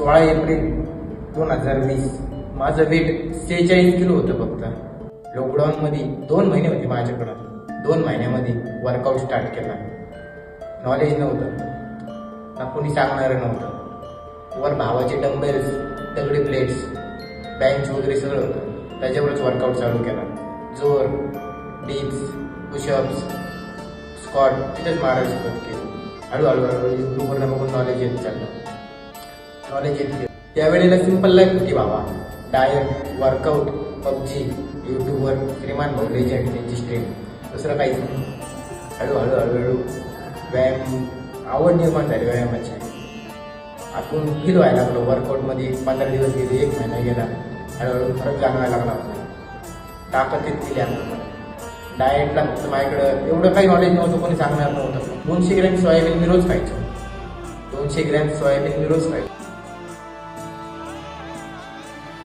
16 April 2020 माझं weight 46 kilo होतं फक्त। लॉकडाऊनमध्ये 2 महिने होते माझ्याकडं। 2 महिन्यामध्ये वर्कआउट स्टार्ट केला। नॉलेज नव्हतं ना, कोणी सांगणारं नव्हतं। वर भावाचे डंबेल्स, दगडी प्लेट्स, बेंच वगैरे सगळं होतं, त्याच्यावरच वर्कआउट चालू केला। जोर, डिप्स, पुशअप्स, स्क्वॉट तिथेच मारायला सुरुवात केली। हळूहळू युट्यूबवर बघून नॉलेज येत चाललं, नॉलेज येत गेलं। त्यावेळेला सिंपल लाईफ होती बाबा, डायट, वर्कआउट, पबजी, यूट्यूबवर श्रीमान भाऊ लेजंड त्यांची स्ट्रीम, दुसरं काहीच नाही। हळूहळू व्यायाम आवड निर्माण झाली व्यायामाची। आपण फील व्हायला लागलो वर्कआउटमध्ये। 15 दिवस गेले, 1 महिना गेला, हळूहळू फरक जाणवायला लागला आपल्याला। ताकद केली आपल्याला। डाएटला फक्त माझ्याकडं एवढं काही नॉलेज नव्हतं, कोणी सांगणार नव्हतं। 200 ग्रॅम सोयाबीन मी रोज खायचो। 200 ग्रॅम सोयाबीन मी रोज खायचो।